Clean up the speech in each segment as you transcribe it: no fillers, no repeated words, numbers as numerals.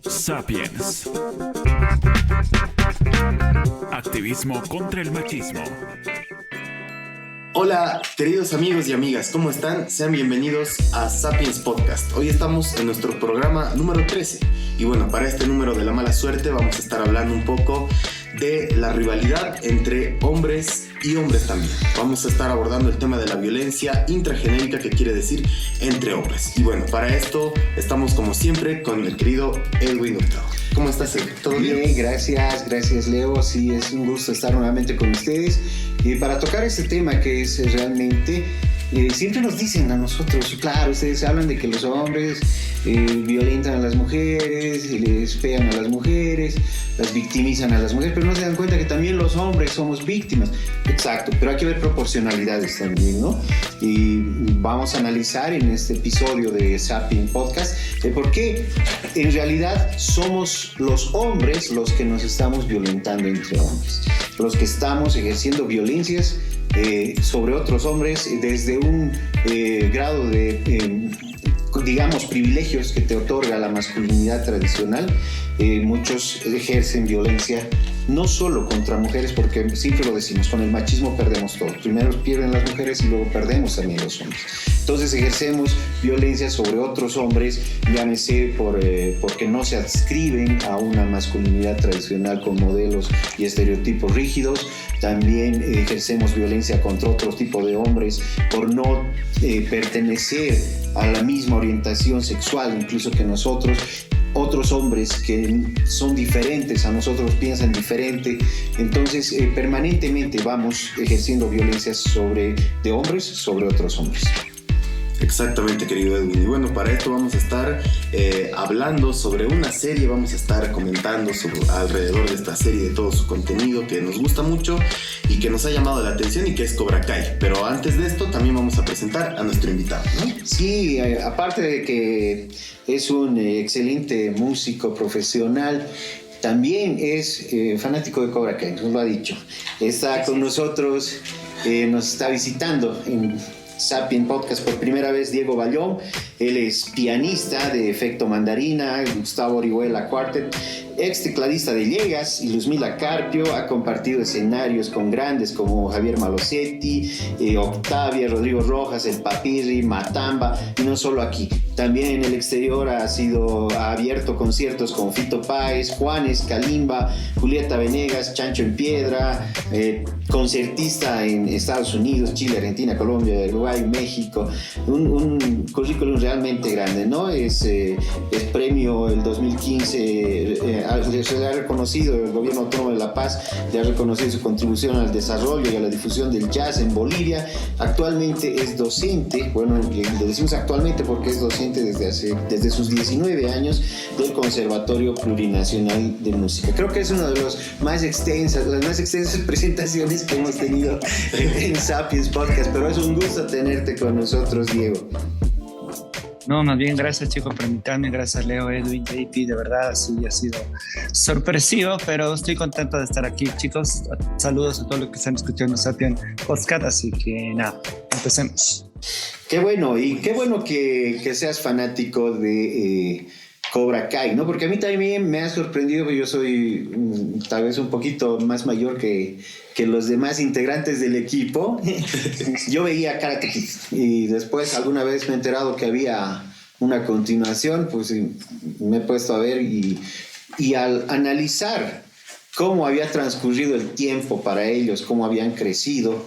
Sapiens. Activismo contra el machismo. Hola, queridos amigos y amigas, ¿cómo están? Sean bienvenidos a Sapiens Podcast. Hoy estamos en nuestro programa número 13. Y bueno, para este número de la mala suerte vamos a estar hablando un poco de la rivalidad entre hombres y hombres también. Vamos a estar abordando el tema de la violencia intragenérica, que quiere decir entre hombres. Y bueno, para esto estamos como siempre con el querido Edwin Hurtado. ¿Cómo estás, Edwin? ¿Todo bien? Gracias Leo. Sí, es un gusto estar nuevamente con ustedes para tocar este tema que es realmente... siempre nos dicen a nosotros, claro, ustedes hablan de que los hombres violentan a las mujeres, les pegan a las mujeres, las victimizan a las mujeres, pero no se dan cuenta que también los hombres somos víctimas. Exacto, pero hay que ver proporcionalidades también, ¿no? Y vamos a analizar en este episodio de Sapien Podcast por qué en realidad somos los hombres los que nos estamos violentando entre hombres, los que estamos ejerciendo violencias sobre otros hombres desde un grado de, digamos, privilegios que te otorga la masculinidad tradicional. Muchos ejercen violencia no solo contra mujeres, porque siempre lo decimos, con el machismo perdemos todo. Primero pierden las mujeres y luego perdemos también los hombres. Entonces ejercemos violencia sobre otros hombres, llámese porque no se adscriben a una masculinidad tradicional con modelos y estereotipos rígidos. También ejercemos violencia contra otro tipo de hombres por no pertenecer a la misma orientación sexual, incluso que nosotros. Otros hombres que son diferentes a nosotros piensan diferente. Entonces permanentemente vamos ejerciendo violencias de hombres sobre otros hombres. Exactamente, querido Edwin. Y bueno, para esto vamos a estar hablando sobre una serie, vamos a estar comentando alrededor de esta serie, de todo su contenido que nos gusta mucho y que nos ha llamado la atención, y que es Cobra Kai. Pero antes de esto también vamos a presentar a nuestro invitado, ¿no? Sí, aparte de que es un excelente músico profesional, también es fanático de Cobra Kai, nos lo ha dicho. Está con nosotros, nos está visitando en Sapien Podcast por primera vez Diego Ballón. Él es pianista de Efecto Mandarina, Gustavo Orihuela Quartet, ex tecladista de Llegas y Luzmila Carpio. Ha compartido escenarios con grandes como Javier Malosetti, Octavia, Rodrigo Rojas, El Papirri, Matamba, y no solo aquí. También en el exterior ha abierto conciertos con Fito Páez, Juanes, Kalimba, Julieta Venegas, Chancho en Piedra, concertista en Estados Unidos, Chile, Argentina, Colombia, Uruguay, México. Un currículum realmente grande, ¿no? Es premio el 2015, se le ha reconocido, el gobierno autónomo de La Paz le ha reconocido su contribución al desarrollo y a la difusión del jazz en Bolivia. Actualmente es docente, bueno, le decimos actualmente porque es docente desde sus 19 años del Conservatorio Plurinacional de Música. Creo que es una de las más extensas presentaciones que hemos tenido en Sapiens Podcast, pero es un gusto tenerte con nosotros, Diego. No, más bien gracias, chicos, por invitarme. Gracias, Leo, Edwin, JP, de verdad, sí, ha sido sorpresivo, pero estoy contento de estar aquí, chicos. Saludos a todos los que están escuchando Sapien Podcast, así que nada, empecemos. Qué bueno, y qué bueno que seas fanático de Cobra Kai, ¿no? Porque a mí también me ha sorprendido, porque yo soy tal vez un poquito más mayor que los demás integrantes del equipo. Yo veía Karate Kid y después alguna vez me he enterado que había una continuación, pues me he puesto a ver y al analizar cómo había transcurrido el tiempo para ellos, cómo habían crecido,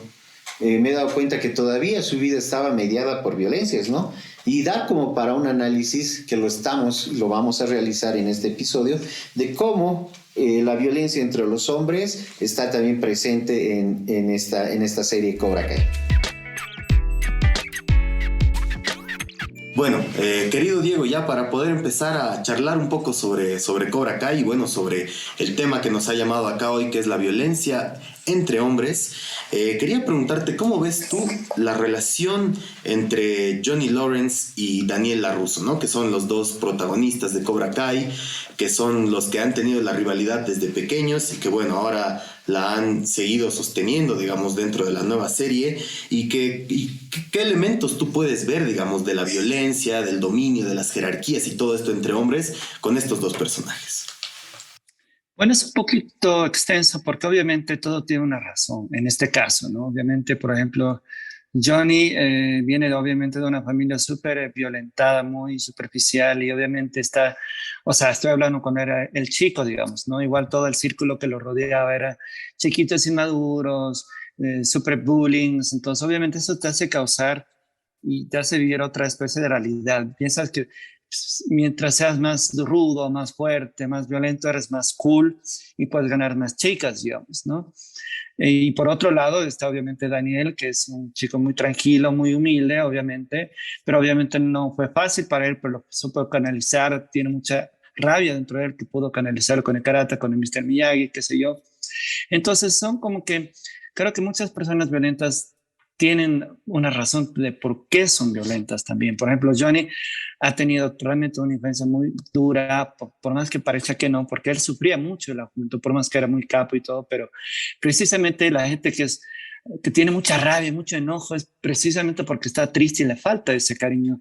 me he dado cuenta que todavía su vida estaba mediada por violencias, ¿no? Y da como para un análisis que lo vamos a realizar en este episodio, de cómo la violencia entre los hombres está también presente en esta serie Cobra Kai. Bueno, querido Diego, ya para poder empezar a charlar un poco sobre Cobra Kai y bueno, sobre el tema que nos ha llamado acá hoy, que es la violencia entre hombres, quería preguntarte, ¿cómo ves tú la relación entre Johnny Lawrence y Daniel LaRusso, ¿no? Que son los dos protagonistas de Cobra Kai, que son los que han tenido la rivalidad desde pequeños y que bueno, ahora la han seguido sosteniendo, digamos, dentro de la nueva serie, y qué elementos tú puedes ver, digamos, de la violencia, del dominio, de las jerarquías y todo esto entre hombres con estos dos personajes. Bueno, es un poquito extenso porque obviamente todo tiene una razón en este caso, ¿no? Obviamente, por ejemplo, Johnny viene obviamente de una familia súper violentada, muy superficial y obviamente está, o sea, estoy hablando cuando era el chico, digamos, ¿no? Igual todo el círculo que lo rodeaba era chiquitos inmaduros, súper bullying, entonces obviamente eso te hace causar y te hace vivir otra especie de realidad. Piensas que mientras seas más rudo, más fuerte, más violento, eres más cool y puedes ganar más chicas, digamos, ¿no? Y por otro lado está obviamente Daniel, que es un chico muy tranquilo, muy humilde, obviamente, pero obviamente no fue fácil para él, pero lo supo canalizar, tiene mucha rabia dentro de él que pudo canalizar con el karate, con el Mr. Miyagi, qué sé yo. Entonces son como que, creo que muchas personas violentas tienen una razón de por qué son violentas también. Por ejemplo, Johnny ha tenido realmente una infancia muy dura, por más que parezca que no, porque él sufría mucho de la juventud, por más que era muy capo y todo, pero precisamente la gente que tiene mucha rabia, mucho enojo, es precisamente porque está triste y le falta ese cariño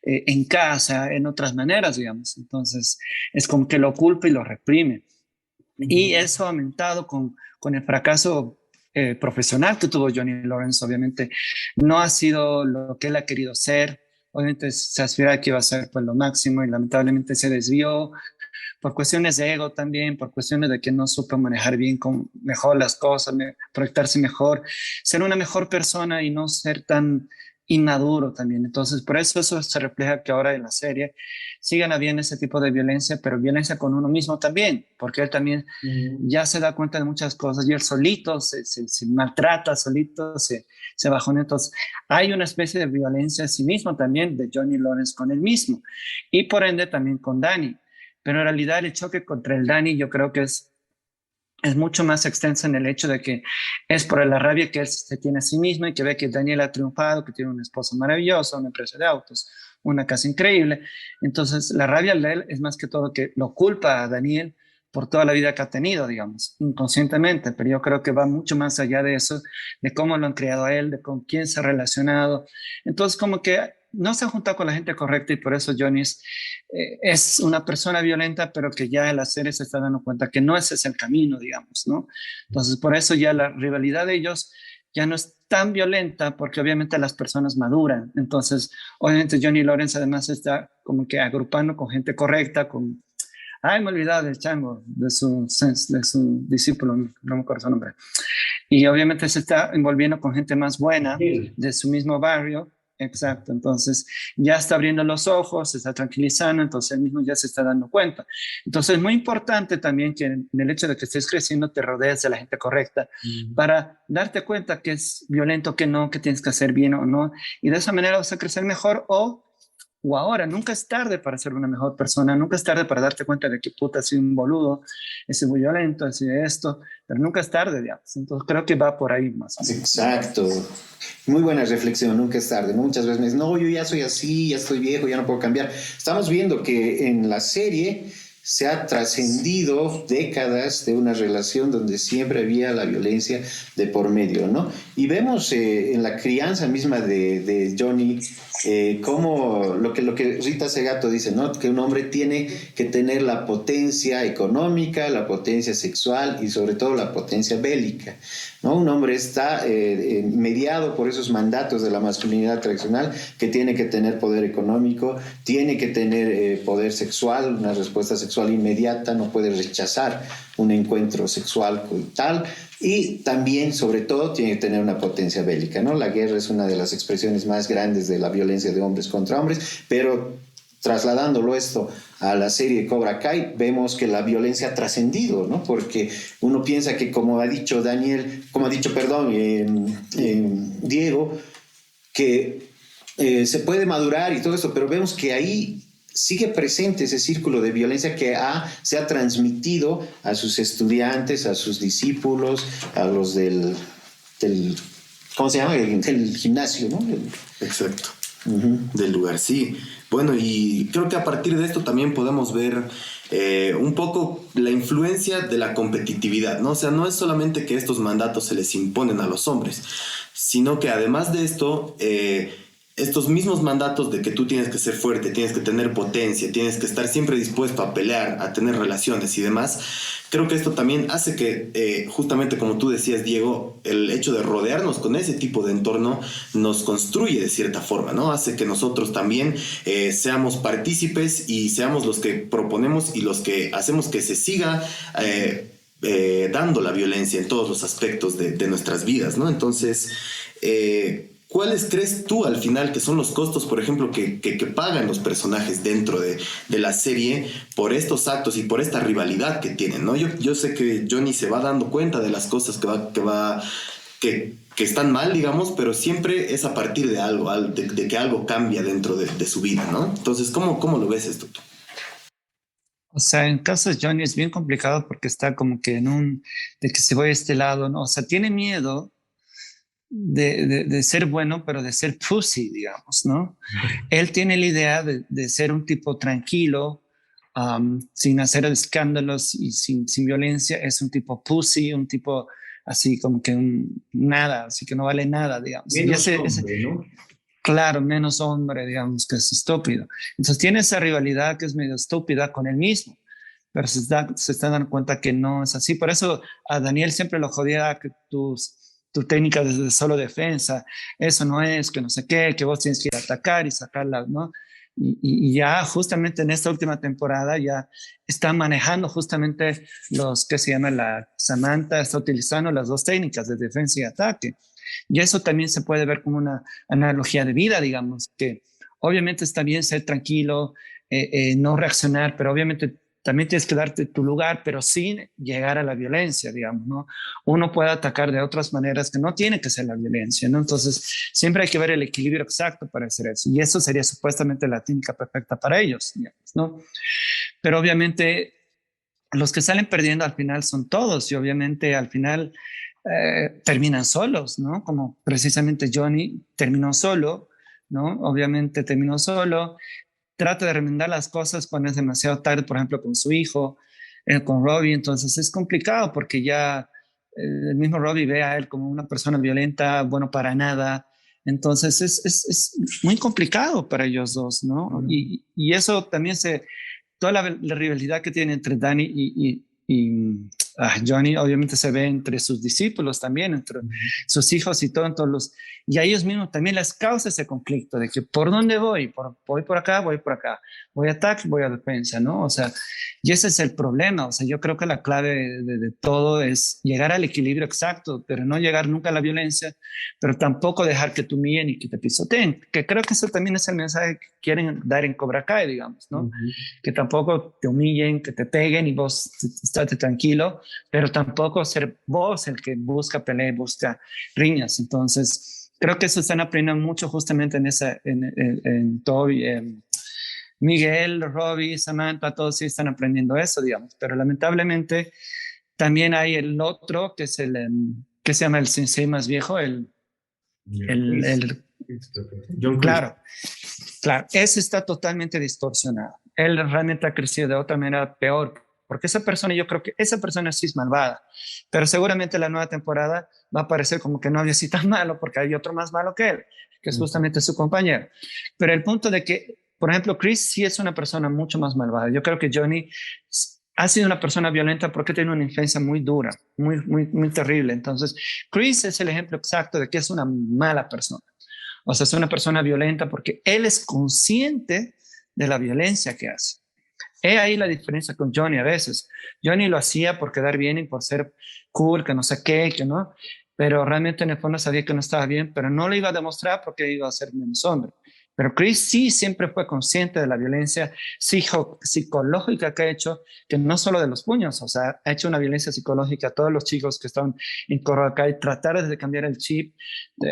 en casa, en otras maneras, digamos. Entonces, es como que lo culpa y lo reprime. Y eso ha aumentado con el fracaso profesional que tuvo Johnny Lawrence. Obviamente no ha sido lo que él ha querido ser. Obviamente se aspiraba que iba a ser pues lo máximo y lamentablemente se desvió por cuestiones de ego también, por cuestiones de que no supo manejar bien mejor las cosas, proyectarse mejor, ser una mejor persona y no ser tan inmaduro también. Entonces, por eso se refleja que ahora en la serie sigan habiendo ese tipo de violencia, pero violencia con uno mismo también, porque él también ya se da cuenta de muchas cosas y él solito se maltrata, solito se bajonea. Entonces, hay una especie de violencia a sí mismo también de Johnny Lawrence con él mismo y por ende también con Danny. Pero en realidad el choque contra el Danny yo creo que es mucho más extenso en el hecho de que es por la rabia que él se tiene a sí mismo y que ve que Daniel ha triunfado, que tiene una esposa maravillosa, una empresa de autos, una casa increíble. Entonces la rabia de él es más que todo que lo culpa a Daniel por toda la vida que ha tenido, digamos, inconscientemente, pero yo creo que va mucho más allá de eso, de cómo lo han creado a él, de con quién se ha relacionado. Entonces como que no se ha juntado con la gente correcta y por eso Johnny es una persona violenta, pero que ya en la serie se está dando cuenta que no ese es el camino, digamos, ¿no? Entonces, por eso ya la rivalidad de ellos ya no es tan violenta, porque obviamente las personas maduran. Entonces, obviamente Johnny Lawrence además está como que agrupando con gente correcta, con... Ay, me he olvidado del chango, de su discípulo, no me acuerdo su nombre. Y obviamente se está envolviendo con gente más buena, de su mismo barrio. Exacto, entonces ya está abriendo los ojos, se está tranquilizando, entonces él mismo ya se está dando cuenta. Entonces es muy importante también que en el hecho de que estés creciendo te rodees de la gente correcta para darte cuenta que es violento, que no, que tienes que hacer bien o no, y de esa manera vas a crecer mejor o ahora, nunca es tarde para ser una mejor persona, nunca es tarde para darte cuenta de que puta, has sido un boludo, he sido muy violento, he sido esto, pero nunca es tarde, digamos. Entonces creo que va por ahí más. Exacto. Muy buena reflexión, nunca es tarde, ¿no? Muchas veces me dicen, no, yo ya soy así, ya estoy viejo, ya no puedo cambiar. Estamos viendo que en la serie se ha trascendido décadas de una relación donde siempre había la violencia de por medio, ¿no? Y vemos en la crianza misma de Johnny cómo lo que Rita Segato dice, ¿no? Que un hombre tiene que tener la potencia económica, la potencia sexual y sobre todo la potencia bélica, ¿no? Un hombre está mediado por esos mandatos de la masculinidad tradicional, que tiene que tener poder económico, tiene que tener poder sexual, una respuesta sexual inmediata, no puede rechazar un encuentro sexual tal, y también, sobre todo, tiene que tener una potencia bélica, ¿no? La guerra es una de las expresiones más grandes de la violencia de hombres contra hombres, pero trasladándolo esto a la serie Cobra Kai, vemos que la violencia ha trascendido, ¿no? Porque uno piensa que, como ha dicho Diego, que se puede madurar y todo esto, pero vemos que ahí sigue presente ese círculo de violencia que se ha transmitido a sus estudiantes, a sus discípulos, a los del ¿cómo se llama? Del gimnasio, ¿no? Exacto. Del lugar, sí. Bueno, y creo que a partir de esto también podemos ver un poco la influencia de la competitividad, ¿no? O sea, no es solamente que estos mandatos se les imponen a los hombres, sino que además de esto, estos mismos mandatos de que tú tienes que ser fuerte, tienes que tener potencia, tienes que estar siempre dispuesto a pelear, a tener relaciones y demás, creo que esto también hace que, justamente como tú decías, Diego, el hecho de rodearnos con ese tipo de entorno nos construye de cierta forma, ¿no? Hace que nosotros también seamos partícipes y seamos los que proponemos y los que hacemos que se siga dando la violencia en todos los aspectos de nuestras vidas, ¿no? Entonces, ¿cuáles crees tú al final que son los costos, por ejemplo, que pagan los personajes dentro de la serie por estos actos y por esta rivalidad que tienen, ¿no? Yo sé que Johnny se va dando cuenta de las cosas que están mal, digamos, pero siempre es a partir de algo, de que algo cambia dentro de su vida, ¿no? Entonces, ¿cómo lo ves esto tú? O sea, en caso de Johnny es bien complicado porque está como que de que se voy a este lado, ¿no? O sea, tiene miedo de ser bueno, pero de ser pussy, digamos, ¿no? Él tiene la idea de ser un tipo tranquilo, sin hacer escándalos y sin violencia. Es un tipo pussy, un tipo así como que nada, así que no vale nada, digamos. Menos hombre, ¿no? Claro, menos hombre, digamos, que es estúpido. Entonces tiene esa rivalidad que es medio estúpida con él mismo, pero se está dando cuenta que no es así. Por eso a Daniel siempre lo jodía que tu técnica de solo defensa, eso no es, que no sé qué, que vos tienes que ir a atacar y sacarla, ¿no? Y ya justamente en esta última temporada ya está manejando justamente que se llama Samantha está utilizando las dos técnicas de defensa y ataque. Y eso también se puede ver como una analogía de vida, digamos, que obviamente está bien ser tranquilo, no reaccionar, pero obviamente también tienes que darte tu lugar, pero sin llegar a la violencia, digamos, ¿no? Uno puede atacar de otras maneras que no tiene que ser la violencia, ¿no? Entonces, siempre hay que ver el equilibrio exacto para hacer eso. Y eso sería supuestamente la técnica perfecta para ellos, digamos, ¿no? Pero obviamente, los que salen perdiendo al final son todos, y obviamente al final terminan solos, ¿no? Como precisamente Johnny terminó solo, ¿no? Obviamente terminó solo. Trata de remendar las cosas cuando es demasiado tarde, por ejemplo, con su hijo, con Robbie. Entonces es complicado porque ya el mismo Robbie ve a él como una persona violenta, bueno, para nada. Entonces es muy complicado para ellos dos, ¿no? Uh-huh. Y eso también toda la rivalidad que tiene entre Danny y Johnny obviamente se ve entre sus discípulos también, entre sus hijos y y a ellos mismos también les causa ese conflicto de que ¿por dónde voy? Voy por acá, voy a ataque, voy a defensa, ¿no? O sea, y ese es el problema. O sea, yo creo que la clave de todo es llegar al equilibrio exacto, pero no llegar nunca a la violencia, pero tampoco dejar que te humillen y que te pisoteen, que creo que eso también es el mensaje que quieren dar en Cobra Kai, digamos, ¿no? Uh-huh. Que tampoco te humillen, que te peguen y vos estate tranquilo, pero tampoco ser vos el que busca pelea, busca riñas. Entonces, creo que eso están aprendiendo mucho justamente en Toby, Miguel, Robbie, Samantha, todos sí están aprendiendo eso, digamos. Pero lamentablemente también hay el otro, que es que se llama el sensei más viejo, John claro, ese está totalmente distorsionado. Él realmente ha crecido de otra manera peor, porque yo creo que esa persona sí es malvada, pero seguramente la nueva temporada va a parecer como que no había sido tan malo, porque hay otro más malo que él, que es justamente su compañero. Pero el punto de que, por ejemplo, Chris sí es una persona mucho más malvada. Yo creo que Johnny ha sido una persona violenta porque tiene una infancia muy dura, muy terrible. Entonces, Chris es el ejemplo exacto de que es una mala persona. O sea, es una persona violenta porque él es consciente de la violencia que hace. He ahí la diferencia con Johnny a veces. Johnny lo hacía por quedar bien y por ser cool, que no sé qué, que no, pero realmente en el fondo sabía que no estaba bien, pero no lo iba a demostrar porque iba a ser menos hombre. Pero Chris sí siempre fue consciente de la violencia psicológica que ha hecho, que no solo de los puños, o sea, ha hecho una violencia psicológica a todos los chicos que están en Cobra Kai, tratar de cambiar el chip,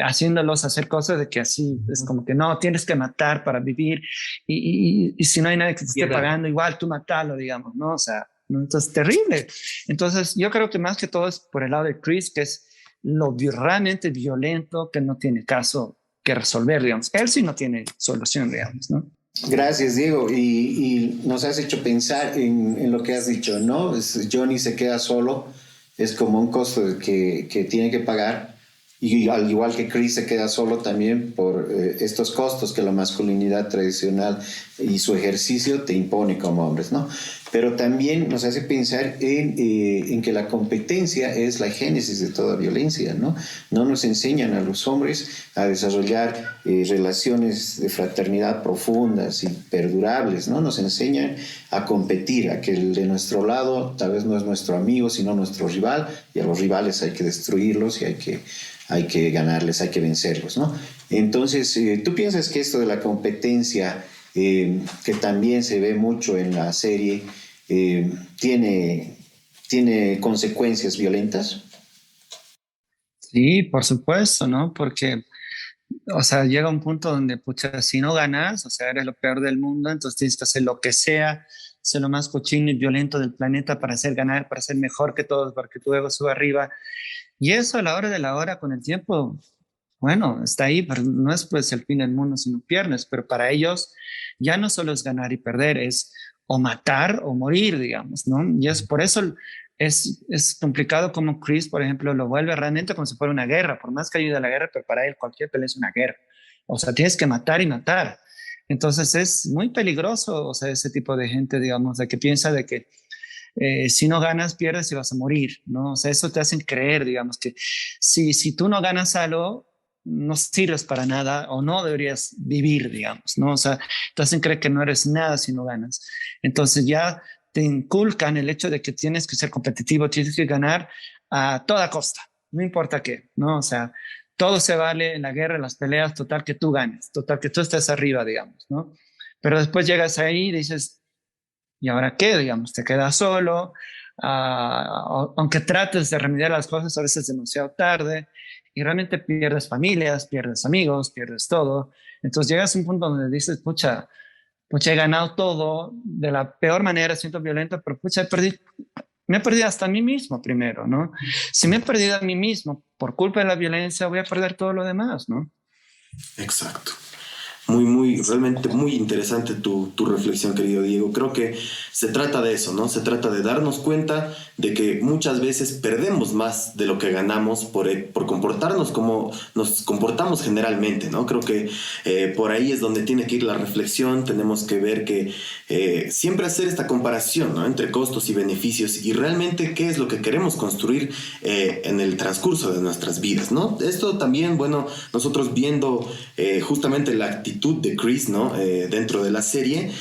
haciéndolos hacer cosas de que así es como que no, tienes que matar para vivir y si no hay nadie que te esté pagando, igual tú matalo, digamos, ¿no? O sea, entonces terrible. Entonces yo creo que más que todo es por el lado de Chris, que es lo realmente violento, que no tiene caso que resolver, digamos. Él sí no tiene solución, digamos, ¿no? Gracias, Diego. Y nos has hecho pensar en lo que has dicho, ¿no? Johnny se queda solo, es como un costo que tiene que pagar. Y al igual que Chris se queda solo también por estos costos que la masculinidad tradicional y su ejercicio te impone como hombres, ¿no? Pero también nos hace pensar en que la competencia es la génesis de toda violencia, ¿no? No nos enseñan a los hombres a desarrollar relaciones de fraternidad profundas y perdurables, ¿no? Nos enseñan a competir, a que el de nuestro lado tal vez no es nuestro amigo, sino nuestro rival, y a los rivales hay que destruirlos y hay que ganarles, hay que vencerlos, ¿no? Entonces, ¿tú piensas que esto de la competencia, que también se ve mucho en la serie, tiene consecuencias violentas? Sí, por supuesto, ¿no? Porque, o sea, llega un punto donde, pucha, si no ganas, o sea, eres lo peor del mundo, entonces tienes que hacer lo que sea, ser lo más cochino y violento del planeta para hacer ganar, para ser mejor que todos, para que tu ego suba arriba. Y eso a la hora de la hora, con el tiempo, bueno, está ahí, pero no es pues el fin del mundo si no pierdes, pero para ellos ya no solo es ganar y perder, es o matar o morir, digamos, ¿no? Y es por eso es complicado como Chris, por ejemplo, lo vuelve realmente como si fuera una guerra, por más que ayude a la guerra, pero para él cualquier pelea es una guerra. O sea, tienes que matar y matar. Entonces es muy peligroso, o sea, ese tipo de gente, digamos, de que piensa de que si no ganas, pierdes y vas a morir, ¿no? O sea, eso te hacen creer, digamos, que si tú no ganas algo, no sirves para nada o no deberías vivir, digamos, ¿no? O sea, te hacen creer que no eres nada si no ganas. Entonces ya te inculcan el hecho de que tienes que ser competitivo, tienes que ganar a toda costa, no importa qué, ¿no? O sea, todo se vale en la guerra, en las peleas, total que tú ganes, total que tú estés arriba, digamos, ¿no? Pero después llegas ahí y dices, ¿y ahora qué? Digamos, te quedas solo, aunque trates de remediar las cosas, a veces es demasiado tarde y realmente pierdes familias, pierdes amigos, pierdes todo. Entonces llegas a un punto donde dices, pucha, he ganado todo de la peor manera, siento violento, pero pucha, me he perdido hasta a mí mismo primero, ¿no? Si me he perdido a mí mismo por culpa de la violencia, voy a perder todo lo demás, ¿no? Exacto. Realmente muy interesante tu reflexión, querido Diego. Creo que se trata de eso, ¿no? Se trata de darnos cuenta de que muchas veces perdemos más de lo que ganamos por comportarnos como nos comportamos generalmente, ¿no? Creo que por ahí es donde tiene que ir la reflexión. Tenemos que ver que siempre hacer esta comparación, ¿no? Entre costos y beneficios y realmente qué es lo que queremos construir en el transcurso de nuestras vidas, ¿no? Esto también, bueno, nosotros viendo justamente la actitud de Chris, ¿no? Dentro de la serie,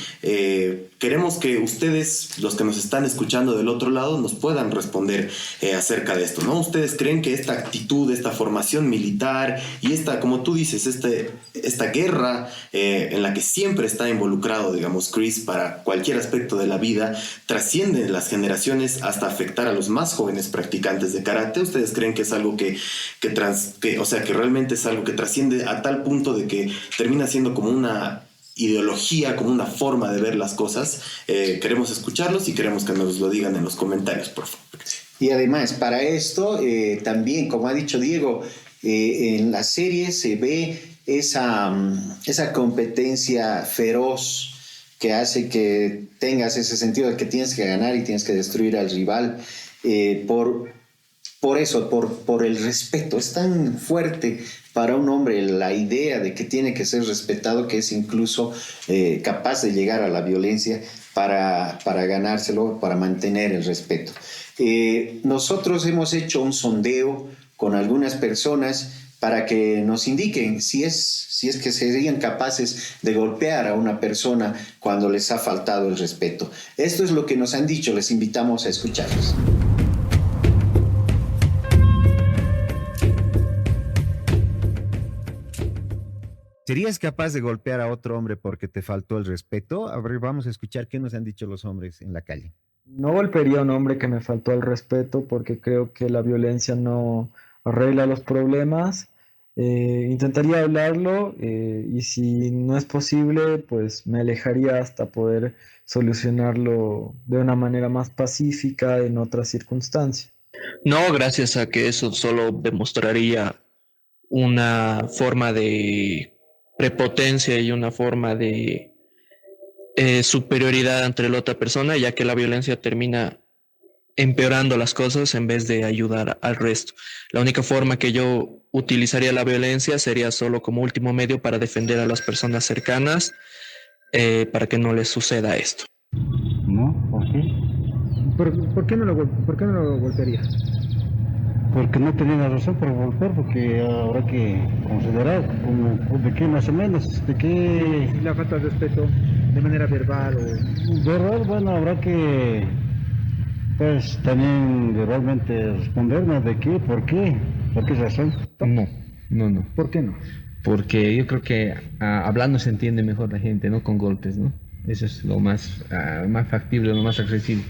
queremos que ustedes, los que nos están escuchando del otro lado, nos puedan responder acerca de esto, ¿no? ¿Ustedes creen que esta actitud, esta formación militar y esta, como tú dices, esta guerra en la que siempre está involucrado, digamos, Chris, para cualquier aspecto de la vida, trasciende las generaciones hasta afectar a los más jóvenes practicantes de karate? ¿Ustedes creen que es algo que realmente es algo que trasciende a tal punto de que termina siendo como una ideología, como una forma de ver las cosas? Queremos escucharlos y queremos que nos lo digan en los comentarios, por favor. Y además, para esto, también, como ha dicho Diego, en la serie se ve esa competencia feroz que hace que tengas ese sentido de que tienes que ganar y tienes que destruir al rival por eso, por el respeto. Es tan fuerte para un hombre la idea de que tiene que ser respetado, que es incluso capaz de llegar a la violencia para ganárselo, para mantener el respeto. Nosotros hemos hecho un sondeo con algunas personas para que nos indiquen si es que serían capaces de golpear a una persona cuando les ha faltado el respeto. Esto es lo que nos han dicho, les invitamos a escucharlos. ¿Serías capaz de golpear a otro hombre porque te faltó el respeto? A ver, vamos a escuchar qué nos han dicho los hombres en la calle. No golpearía a un hombre que me faltó el respeto porque creo que la violencia no arregla los problemas. Intentaría hablarlo y si no es posible, pues me alejaría hasta poder solucionarlo de una manera más pacífica en otras circunstancias. No, gracias a que eso solo demostraría una forma de prepotencia y una forma de superioridad ante la otra persona, ya que la violencia termina empeorando las cosas en vez de ayudar al resto. La única forma que yo utilizaría la violencia sería solo como último medio para defender a las personas cercanas, para que no les suceda esto. ¿No? ¿Por qué? ¿Por qué no lo golpearía? Porque no tenía la razón por golpear, porque habrá que considerar como de qué más o menos, de qué... ¿Y la falta de respeto de manera verbal o...? Verbal, bueno, habrá que, pues, también verbalmente respondernos de qué, por qué razón. No. ¿Por qué no? Porque yo creo que hablando se entiende mejor la gente, no con golpes, ¿no? Eso es lo más factible, lo más accesible.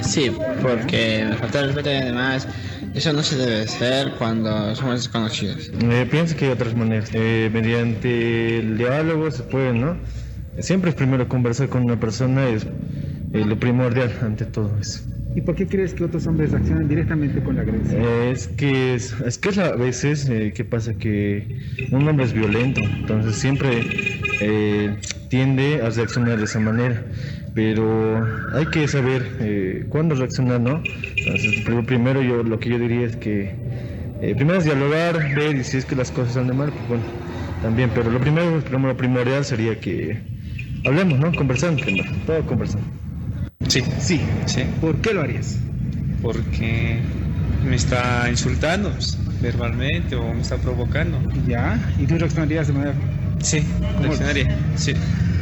Sí, porque faltar el respeto y demás, eso no se debe hacer cuando somos desconocidos. Pienso que hay otras maneras. Mediante el diálogo se puede, ¿no? Siempre es primero conversar con una persona, es lo primordial ante todo eso. ¿Y por qué crees que otros hombres reaccionan directamente con la agresión? Es que a veces, ¿qué pasa? Que un hombre es violento, entonces siempre tiende a reaccionar de esa manera, pero hay que saber cuándo reaccionar, ¿no? Entonces, primero lo que yo diría es que primero es dialogar, ver, y si es que las cosas andan mal, pues bueno, también, pero lo primordial sería que hablemos, ¿no? Conversando, todo conversando. Sí. ¿Por qué lo harías? Porque me está insultando verbalmente o me está provocando. ¿Ya? ¿Y tú reaccionarías de manera...? Sí, reaccionaría, sí.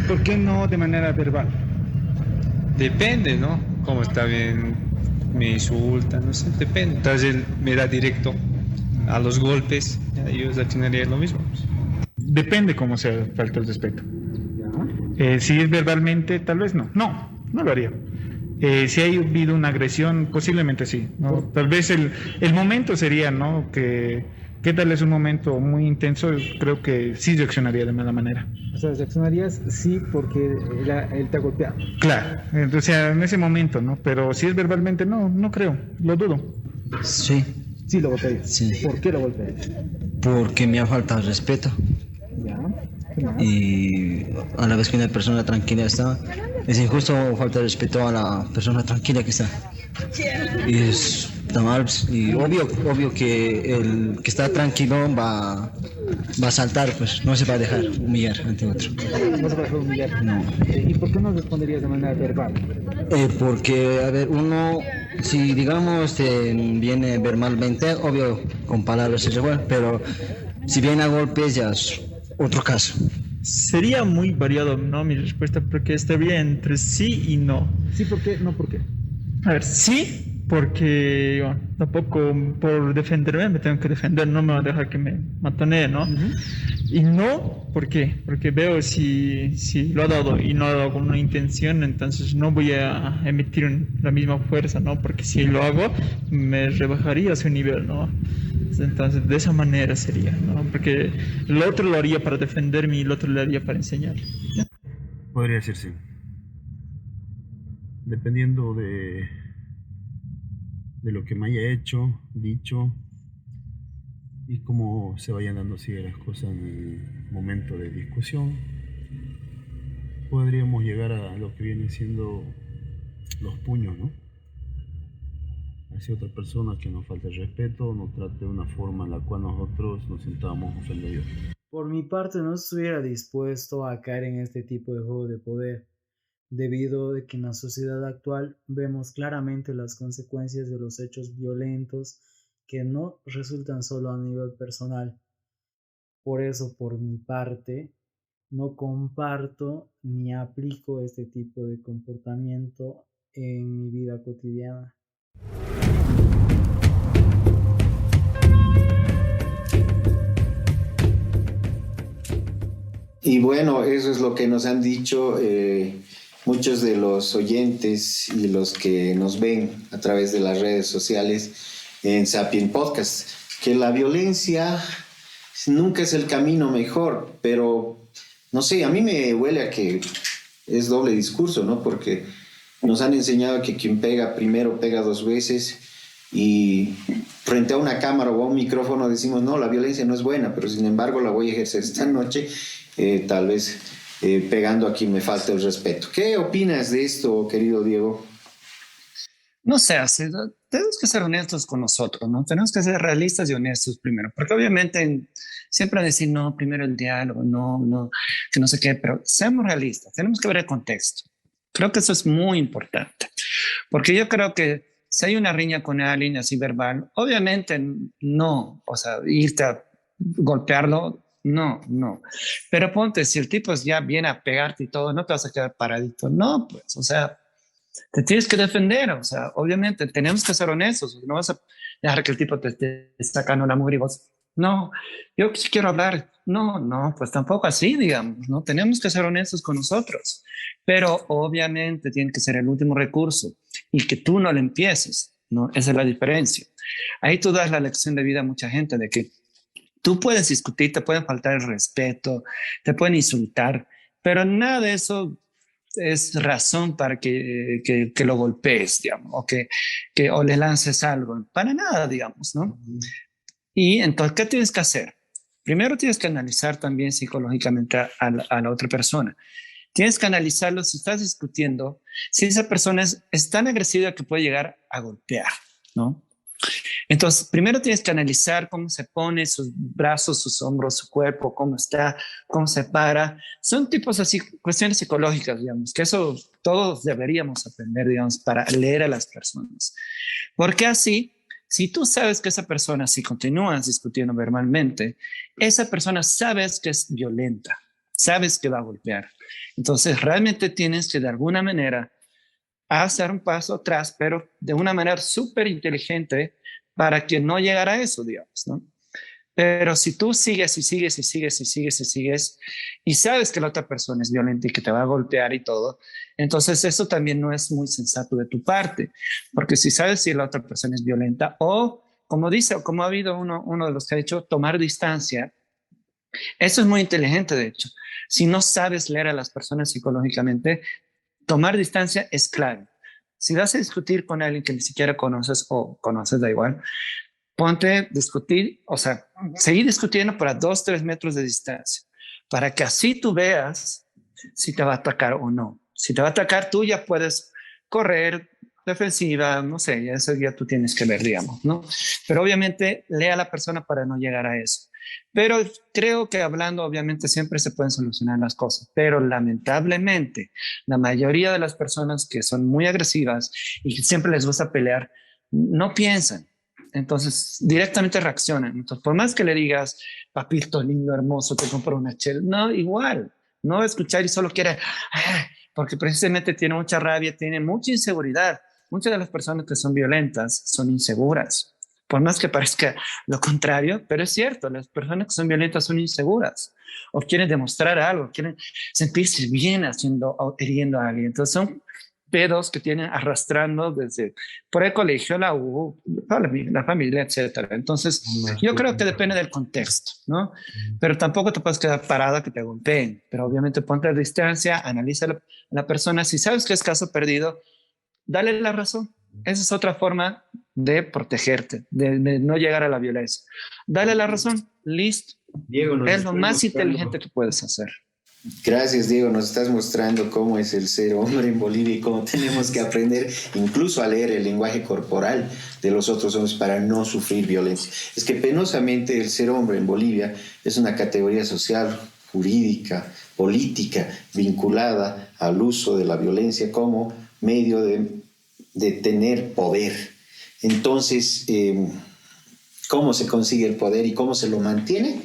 ¿Por qué no de manera verbal? Depende, ¿no? Como está bien, me insulta, no sé, depende. Entonces él me da directo a los golpes, yo reaccionaría lo mismo. Depende cómo sea falta el respeto. Si es verbalmente, tal vez no. No lo haría. Si ha habido una agresión, posiblemente sí, ¿no? Tal vez el momento sería, ¿no? Que tal es un momento muy intenso, creo que sí reaccionaría de mala manera. O sea, reaccionarías sí porque él te ha golpeado. Claro, o sea, en ese momento, ¿no? Pero si es verbalmente, no creo, lo dudo. Sí. Sí lo golpearías. Sí. ¿Por qué lo golpearías? Porque me ha faltado respeto. Ya. Y a la vez que una persona tranquila está, es injusto faltar respeto a la persona tranquila que está. Y está mal, y obvio que el que está tranquilo va a saltar, pues no se va a dejar humillar ante otro. No se va a dejar humillar. No. ¿Y por qué no responderías de manera verbal? Porque, a ver, uno, si digamos viene verbalmente, obvio con palabras es igual, pero si viene a golpes ya es otro caso. Sería muy variado, ¿no? Mi respuesta, porque estaría entre sí y no. Sí, ¿por qué? No, ¿por qué? A ver, sí, porque yo tampoco por defenderme me tengo que defender, no me va a dejar que me matonee, ¿no? Y no, ¿por qué? Porque veo si lo ha dado y no ha dado con una intención, entonces no voy a emitir la misma fuerza, ¿no? Porque si lo hago, me rebajaría su nivel, ¿no? Entonces, de esa manera sería, ¿no? Porque el otro lo haría para defenderme y el otro lo haría para enseñar. Podría ser sí. Dependiendo de lo que me haya hecho, dicho y cómo se vayan dando así las cosas en el momento de discusión, podríamos llegar a lo que viene siendo los puños, ¿no? Hacia otra persona que nos falte el respeto, nos trate de una forma en la cual nosotros nos sintamos ofendidos. Por mi parte, no estuviera dispuesto a caer en este tipo de juego de poder, debido a que en la sociedad actual vemos claramente las consecuencias de los hechos violentos que no resultan solo a nivel personal. Por eso, por mi parte, no comparto ni aplico este tipo de comportamiento en mi vida cotidiana. Y bueno, eso es lo que nos han dicho muchos de los oyentes y los que nos ven a través de las redes sociales en Sapien Podcast, que la violencia nunca es el camino mejor, pero no sé, a mí me huele a que es doble discurso, ¿no? Porque nos han enseñado que quien pega primero pega dos veces, y frente a una cámara o a un micrófono decimos no, la violencia no es buena, pero sin embargo la voy a ejercer esta noche, tal vez pegando a quien me falta el respeto. ¿Qué opinas de esto, querido Diego? No sé, tenemos que ser honestos con nosotros, ¿no? Tenemos que ser realistas y honestos primero, porque obviamente siempre decir, no, primero el diálogo, no, que no sé qué, pero seamos realistas, tenemos que ver el contexto. Creo que eso es muy importante, porque yo creo que si hay una riña con alguien así verbal, obviamente no, o sea, irte a golpearlo, no. Pero ponte, si el tipo ya viene a pegarte y todo, no te vas a quedar paradito, no, pues, o sea, te tienes que defender, o sea, obviamente tenemos que ser honestos, no vas a dejar que el tipo te esté sacando la mugre y vos, no, yo sí quiero hablar, no, pues tampoco así, digamos, ¿no? Tenemos que ser honestos con nosotros, pero obviamente tiene que ser el último recurso y que tú no le empieces, ¿no? Esa es la diferencia. Ahí tú das la lección de vida a mucha gente de que tú puedes discutir, te pueden faltar el respeto, te pueden insultar, pero nada de eso es razón para que lo golpees, digamos, o le lances algo, para nada, digamos, ¿no? Y entonces, ¿qué tienes que hacer? Primero tienes que analizar también psicológicamente a la otra persona. Tienes que analizarlo si estás discutiendo, si esa persona es tan agresiva que puede llegar a golpear, ¿no? Entonces, primero tienes que analizar cómo se pone sus brazos, sus hombros, su cuerpo, cómo está, cómo se para. Son tipos así, cuestiones psicológicas, digamos, que eso todos deberíamos aprender, digamos, para leer a las personas. Porque así, si tú sabes que esa persona, si continúas discutiendo verbalmente, esa persona sabes que es violenta, sabes que va a golpear. Entonces, realmente tienes que de alguna manera hacer un paso atrás, pero de una manera súper inteligente para que no llegara a eso, digamos, ¿no? Pero si tú sigues y sabes que la otra persona es violenta y que te va a golpear y todo, entonces eso también no es muy sensato de tu parte, porque si sabes si la otra persona es violenta o, como dice, o como ha habido uno de los que ha dicho, tomar distancia, eso es muy inteligente, de hecho. Si no sabes leer a las personas psicológicamente, tomar distancia es clave. Si vas a discutir con alguien que ni siquiera conoces o conoces, da igual, ponte a discutir, o sea, seguir discutiendo para 2-3 metros de distancia, para que así tú veas si te va a atacar o no. Si te va a atacar, tú ya puedes correr, defensiva, no sé, eso ya tú tienes que ver, digamos, ¿no? Pero obviamente lea a la persona para no llegar a eso. Pero creo que hablando, obviamente, siempre se pueden solucionar las cosas, pero lamentablemente la mayoría de las personas que son muy agresivas y que siempre les gusta pelear, no piensan. Entonces, directamente reaccionan. Entonces, por más que le digas, papito lindo, hermoso, te compro una chela, no, igual, no va a escuchar y solo quiere, porque precisamente tiene mucha rabia, tiene mucha inseguridad. Muchas de las personas que son violentas son inseguras. Por más que parezca lo contrario, pero es cierto, las personas que son violentas son inseguras o quieren demostrar algo, quieren sentirse bien o hiriendo a alguien. Entonces son pedos que tienen arrastrando desde por el colegio, la U, la familia, etcétera. Entonces yo creo que depende del contexto, ¿no? Pero tampoco te puedes quedar parada que te golpeen, pero obviamente ponte a distancia, analiza a la persona. Si sabes que es caso perdido, dale la razón. Esa es otra forma de protegerte, de no llegar a la violencia. Dale la razón, listo. Diego, es lo más inteligente que puedes hacer. Gracias, Diego. Nos estás mostrando cómo es el ser hombre en Bolivia y cómo tenemos que aprender incluso a leer el lenguaje corporal de los otros hombres para no sufrir violencia. Es que penosamente el ser hombre en Bolivia es una categoría social, jurídica, política, vinculada al uso de la violencia como medio de tener poder. Entonces, ¿cómo se consigue el poder y cómo se lo mantiene?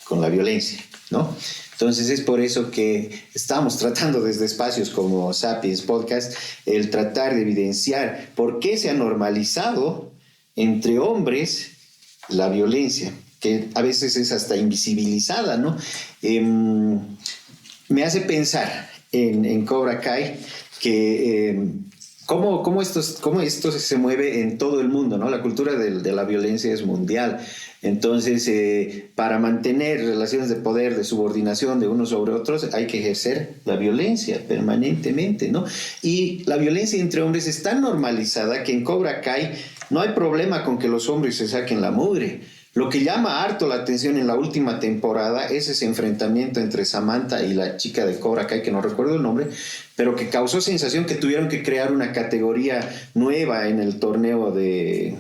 Con la violencia, ¿no? Entonces es por eso que estamos tratando desde espacios como Sapiens Podcast el tratar de evidenciar por qué se ha normalizado entre hombres la violencia, que a veces es hasta invisibilizada, ¿no? Me hace pensar en Cobra Kai que cómo esto se mueve en todo el mundo, ¿no? La cultura de la violencia es mundial. Entonces, para mantener relaciones de poder, de subordinación de unos sobre otros, hay que ejercer la violencia permanentemente, ¿no? Y la violencia entre hombres es tan normalizada que en Cobra Kai no hay problema con que los hombres se saquen la mugre, Lo que llama harto la atención en la última temporada es ese enfrentamiento entre Samantha y la chica de Cobra Kai, que no recuerdo el nombre, pero que causó sensación que tuvieron que crear una categoría nueva en el torneo de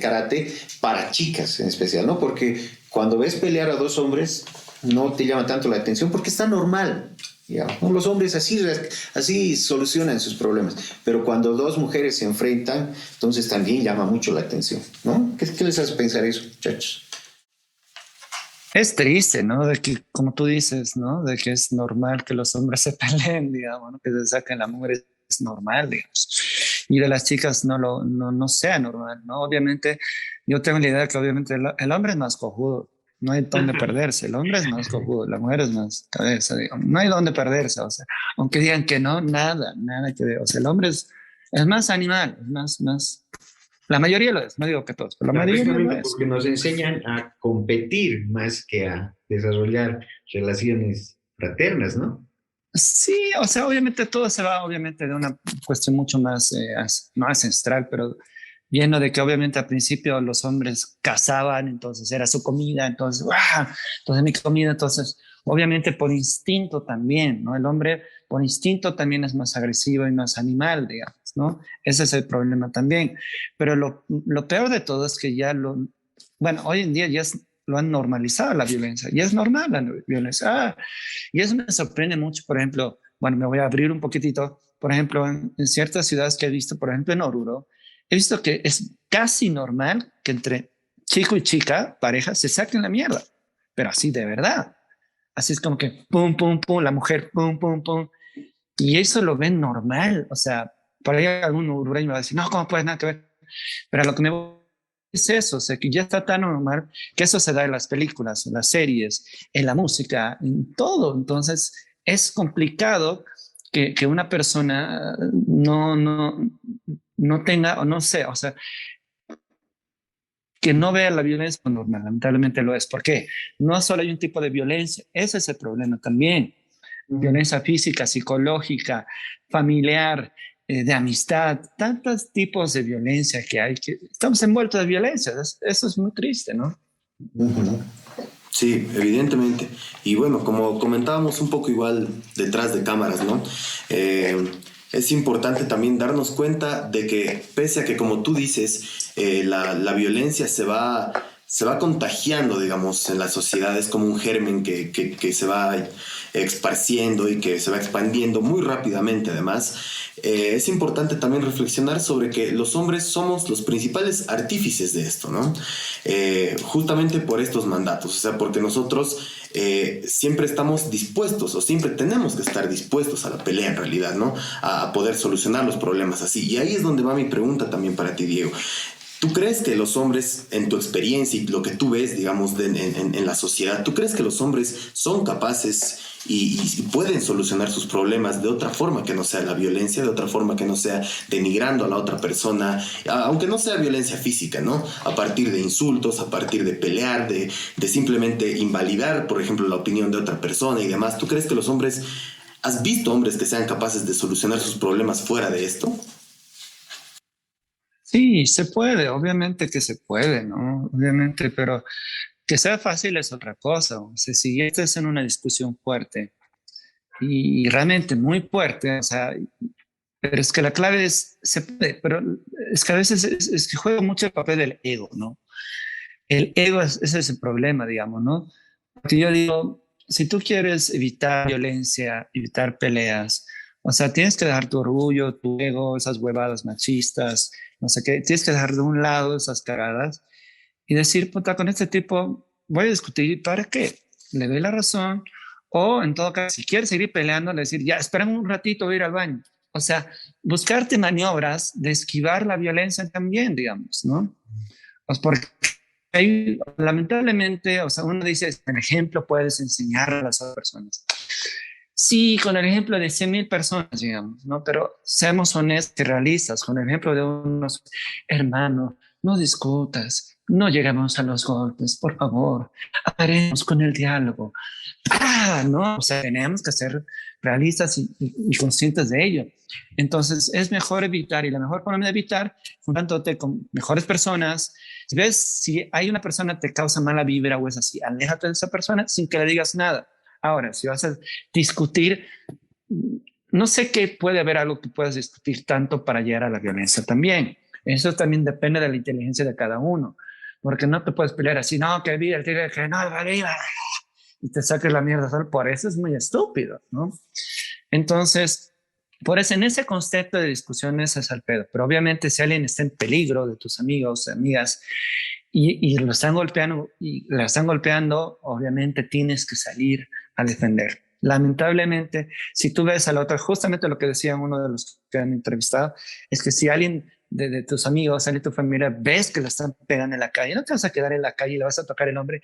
karate para chicas en especial, ¿no? Porque cuando ves pelear a dos hombres no te llama tanto la atención porque está normal. Digamos, ¿no? Los hombres así solucionan sus problemas, pero cuando dos mujeres se enfrentan, entonces también llama mucho la atención, ¿no? ¿Qué les hace pensar eso, muchachos? Es triste, ¿no? De que, como tú dices, ¿no? De que es normal que los hombres se peleen, digamos, ¿no? Que se saquen la mujer es normal, digamos. Y de las chicas no sea normal, ¿no? Obviamente, yo tengo la idea de que obviamente el hombre es más cojudo. No hay dónde perderse. El hombre es más cojudo, la mujer es más cabeza, digamos. No hay dónde perderse, o sea, aunque digan que no, nada que ver. O sea, el hombre es más animal, es más. La mayoría lo es, no digo que todos, pero la mayoría lo es. Porque nos enseñan a competir más que a desarrollar relaciones fraternas, ¿no? Sí, o sea, obviamente todo se va, obviamente, de una cuestión mucho más, no ancestral, pero lleno de que obviamente al principio los hombres cazaban, entonces era su comida, entonces, ¡guau! Entonces mi comida, entonces, obviamente por instinto también, ¿no? El hombre por instinto también es más agresivo y más animal, digamos, ¿no? Ese es el problema también. Pero lo peor de todo es que bueno, hoy en día ya lo han normalizado la violencia, y es normal la violencia. Y eso me sorprende mucho, por ejemplo, bueno, me voy a abrir un poquitito, por ejemplo, en ciertas ciudades que he visto, por ejemplo, en Oruro, he visto que es casi normal que entre chico y chica, pareja, se saquen la mierda, pero así de verdad. Así es como que pum, pum, pum, la mujer, pum, pum, pum. Y eso lo ven normal. O sea, por ahí algún uruguayo me va a decir, no, ¿cómo puede nada que ver? Pero a lo que me voy es eso, o sea, que ya está tan normal que eso se da en las películas, en las series, en la música, en todo. Entonces, es complicado que una persona no tenga, o no sé, o sea, que no vea la violencia como normal, lamentablemente lo es. ¿Por qué? No solo hay un tipo de violencia, ese es el problema también. Violencia física, psicológica, familiar, de amistad, tantos tipos de violencia que hay, que estamos envueltos de violencia. Eso es muy triste, ¿no? Sí, evidentemente. Y bueno, como comentábamos un poco igual detrás de cámaras, ¿no? Es importante también darnos cuenta de que pese a que, como tú dices, la violencia se va contagiando, digamos, en la sociedad, es como un germen que se va esparciendo y que se va expandiendo muy rápidamente. Además, es importante también reflexionar sobre que los hombres somos los principales artífices de esto, ¿no? Justamente por estos mandatos, o sea, porque nosotros siempre estamos dispuestos, o siempre tenemos que estar dispuestos a la pelea en realidad, ¿no? A poder solucionar los problemas así. Y ahí es donde va mi pregunta también para ti, Diego. ¿Tú crees que los hombres, en tu experiencia y lo que tú ves, digamos, en la sociedad, ¿tú crees que los hombres son capaces y pueden solucionar sus problemas de otra forma que no sea la violencia, de otra forma que no sea denigrando a la otra persona, aunque no sea violencia física, ¿no? A partir de insultos, a partir de pelear, de simplemente invalidar, por ejemplo, la opinión de otra persona y demás? ¿Tú crees que los hombres, has visto hombres que sean capaces de solucionar sus problemas fuera de esto? Sí, se puede, obviamente que se puede, ¿no? Obviamente, pero que sea fácil es otra cosa. O sea, si estás en una discusión fuerte y realmente muy fuerte, o sea, pero es que la clave es, se puede, pero es que a veces es que juega mucho el papel del ego, ¿no? El ego ese es el problema, digamos, ¿no? Porque yo digo, si tú quieres evitar violencia, evitar peleas, o sea, tienes que dejar tu orgullo, tu ego, esas huevadas machistas, no sé qué, tienes que dejar de un lado esas cagadas y decir, puta, con este tipo voy a discutir, ¿para qué? Le doy la razón, o en todo caso, si quieres seguir peleando, le decir, ya, espérame un ratito, voy a ir al baño. O sea, buscarte maniobras de esquivar la violencia también, digamos, ¿no? Pues porque hay, lamentablemente, o sea, uno dice, con ejemplo puedes enseñar a las otras personas. Sí, con el ejemplo de 100,000 personas, digamos, ¿no? Pero seamos honestos y realistas, con el ejemplo de unos hermanos, no discutas, no lleguemos a los golpes, por favor, haremos con el diálogo. No, o sea, tenemos que ser realistas y conscientes de ello. Entonces, es mejor evitar, y la mejor forma de evitar, juntándote con mejores personas. ¿Ves? Si hay una persona que te causa mala vibra o es así, aléjate de esa persona sin que le digas nada. Ahora, si vas a discutir, no sé qué puede haber algo que puedas discutir tanto para llegar a la violencia también. Eso también depende de la inteligencia de cada uno, porque no te puedes pelear así, no, que viva el tigre, que no, viva, y te saques la mierda solo por eso, es muy estúpido, ¿no? Entonces, por eso en ese concepto de discusiones es al pedo, pero obviamente si alguien está en peligro de tus amigos, amigas, y lo están golpeando y la están golpeando, obviamente tienes que salir a defender. Lamentablemente, si tú ves a la otra, justamente lo que decía uno de los que han entrevistado, es que si alguien de tus amigos, alguien de tu familia, ves que la están pegando en la calle, no te vas a quedar en la calle y le vas a tocar el hombre,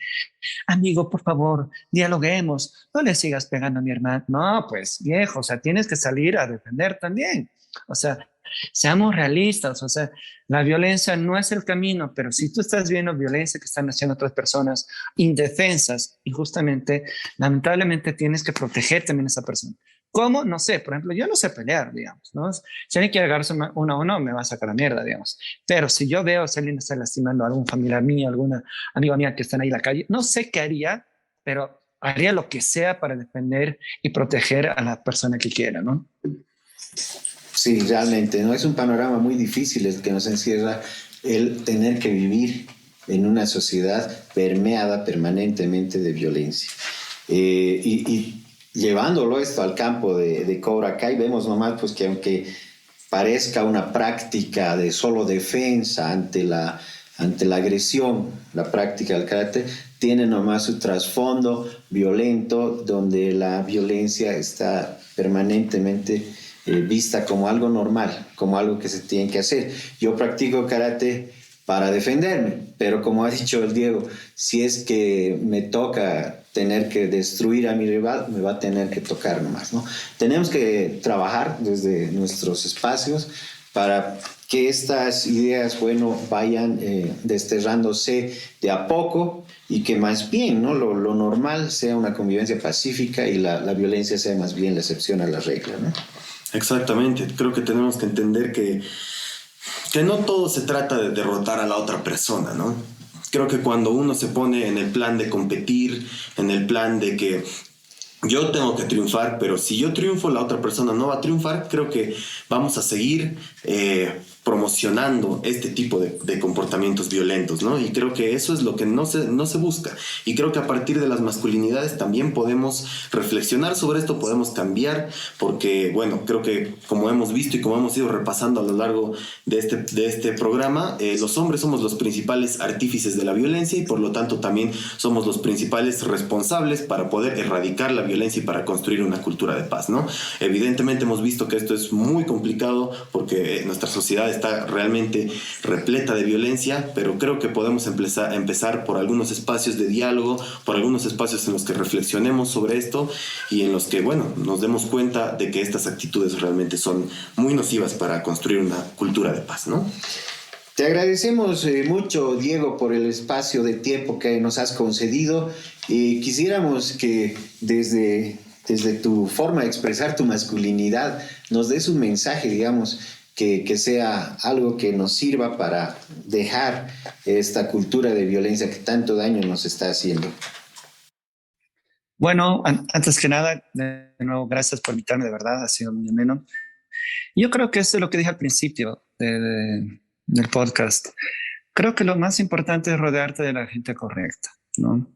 amigo, por favor, dialoguemos, no le sigas pegando a mi hermano. No, pues viejo, o sea, tienes que salir a defender también. O sea, seamos realistas, o sea, la violencia no es el camino, pero si tú estás viendo violencia que están haciendo otras personas indefensas, y justamente, lamentablemente tienes que proteger también a esa persona. ¿Cómo? No sé, por ejemplo, yo no sé pelear, digamos, ¿no? Si alguien quiere agarrarse uno a uno, me va a sacar la mierda, digamos. Pero si yo veo si alguien está lastimando a algún familiar mío, alguna amiga mía que están ahí en la calle, no sé qué haría, pero haría lo que sea para defender y proteger a la persona que quiera, ¿no? Sí, realmente, ¿no? Es un panorama muy difícil el que nos encierra el tener que vivir en una sociedad permeada permanentemente de violencia. Y llevándolo esto al campo de Cobra Kai, vemos nomás pues, que aunque parezca una práctica de solo defensa ante la agresión, la práctica del karate, tiene nomás su trasfondo violento, donde la violencia está permanentemente vista como algo normal, como algo que se tiene que hacer. Yo practico karate para defenderme, pero como ha dicho el Diego, si es que me toca tener que destruir a mi rival, me va a tener que tocar nomás, ¿no? Tenemos que trabajar desde nuestros espacios para que estas ideas, bueno, vayan desterrándose de a poco y que más bien, ¿no? Lo normal sea una convivencia pacífica y la violencia sea más bien la excepción a la regla, ¿no? Exactamente, creo que tenemos que entender que no todo se trata de derrotar a la otra persona, ¿no? Creo que cuando uno se pone en el plan de competir, en el plan de que yo tengo que triunfar, pero si yo triunfo, la otra persona no va a triunfar, creo que vamos a seguir promocionando este tipo de comportamientos violentos, ¿no? Y creo que eso es lo que no se busca. Y creo que a partir de las masculinidades también podemos reflexionar sobre esto, podemos cambiar, porque, bueno, creo que como hemos visto y como hemos ido repasando a lo largo de este programa, los hombres somos los principales artífices de la violencia y por lo tanto también somos los principales responsables para poder erradicar la violencia y para construir una cultura de paz, ¿no? Evidentemente hemos visto que esto es muy complicado porque nuestra sociedad está realmente repleta de violencia, pero creo que podemos empezar por algunos espacios de diálogo, por algunos espacios en los que reflexionemos sobre esto y en los que, bueno, nos demos cuenta de que estas actitudes realmente son muy nocivas para construir una cultura de paz, ¿no? Te agradecemos mucho, Diego, por el espacio de tiempo que nos has concedido y quisiéramos que desde tu forma de expresar tu masculinidad nos des un mensaje, digamos, que sea algo que nos sirva para dejar esta cultura de violencia que tanto daño nos está haciendo. Bueno, antes que nada, de nuevo, gracias por invitarme, de verdad, ha sido muy ameno. Yo creo que eso es lo que dije al principio del podcast. Creo que lo más importante es rodearte de la gente correcta, ¿no?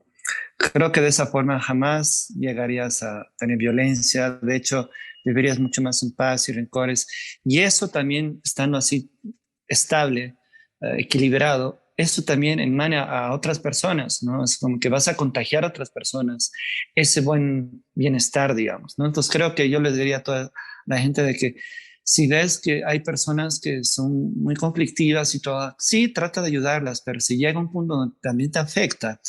Creo que de esa forma jamás llegarías a tener violencia. De hecho, vivirías mucho más en paz y rencores. Y eso también, estando así estable, equilibrado, eso también emana a otras personas, ¿no? Es como que vas a contagiar a otras personas ese buen bienestar, digamos, ¿no? Entonces creo que yo les diría a toda la gente de que si ves que hay personas que son muy conflictivas y todo, sí, trata de ayudarlas, pero si llega un punto donde también te afecta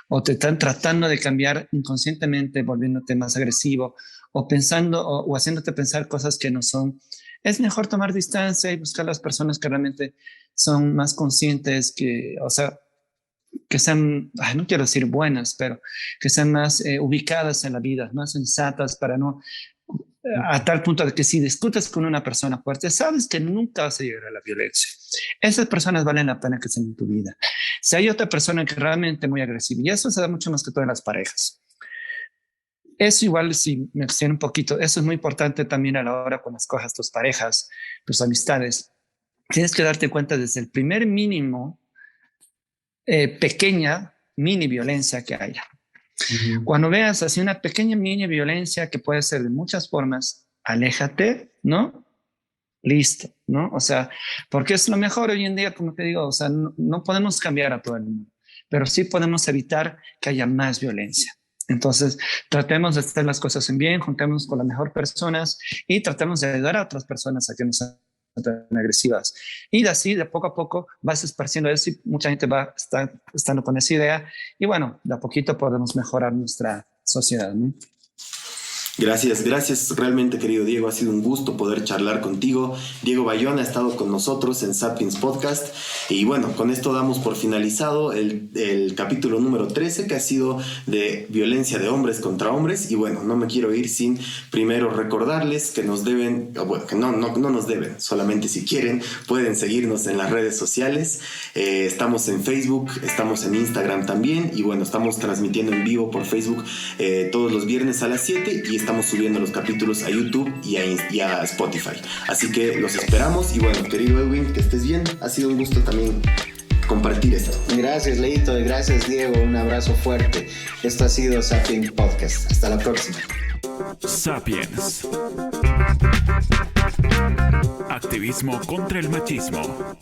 o te están tratando de cambiar inconscientemente, volviéndote más agresivo o pensando o haciéndote pensar cosas que no son es mejor tomar distancia y buscar las personas que realmente son más conscientes, que, o sea, que sean, no quiero decir buenas, pero que sean más ubicadas en la vida, más sensatas, para no, a tal punto de que si discutes con una persona fuerte, sabes que nunca vas a llegar a la violencia. Esas personas valen la pena que estén en tu vida. Si hay otra persona que realmente es muy agresiva, y eso se da mucho más que todo en las parejas. Eso igual, si me extiendo un poquito, eso es muy importante también a la hora cuando escojas tus parejas, tus amistades. Tienes que darte cuenta desde el primer mínimo, pequeña mini violencia que haya. Cuando veas así una pequeña mini violencia que puede ser de muchas formas, aléjate, ¿no? Listo, ¿no? O sea, porque es lo mejor hoy en día, como te digo, o sea, no podemos cambiar a todo el mundo, pero sí podemos evitar que haya más violencia. Entonces, tratemos de hacer las cosas en bien, juntémonos con las mejores personas y tratemos de ayudar a otras personas a que no sean tan agresivas. Y de así, de poco a poco, vas esparciendo eso y mucha gente va estando con esa idea. Y bueno, de a poquito podemos mejorar nuestra sociedad, ¿no? Gracias realmente, querido Diego, ha sido un gusto poder charlar contigo. Diego Bayona ha estado con nosotros en Sapiens Podcast y bueno, con esto damos por finalizado el capítulo número 13, que ha sido de violencia de hombres contra hombres. Y bueno, no me quiero ir sin primero recordarles que nos deben, bueno, que no nos deben, solamente si quieren pueden seguirnos en las redes sociales. Estamos en Facebook, estamos en Instagram también y bueno, estamos transmitiendo en vivo por Facebook todos los viernes a las 7 y estamos subiendo los capítulos a YouTube y a Spotify. Así que los esperamos y bueno, querido Edwin, que estés bien. Ha sido un gusto también compartir esto. Gracias, Leito, y gracias, Diego. Un abrazo fuerte. Esto ha sido Sapiens Podcast. Hasta la próxima. Sapiens. Activismo contra el machismo.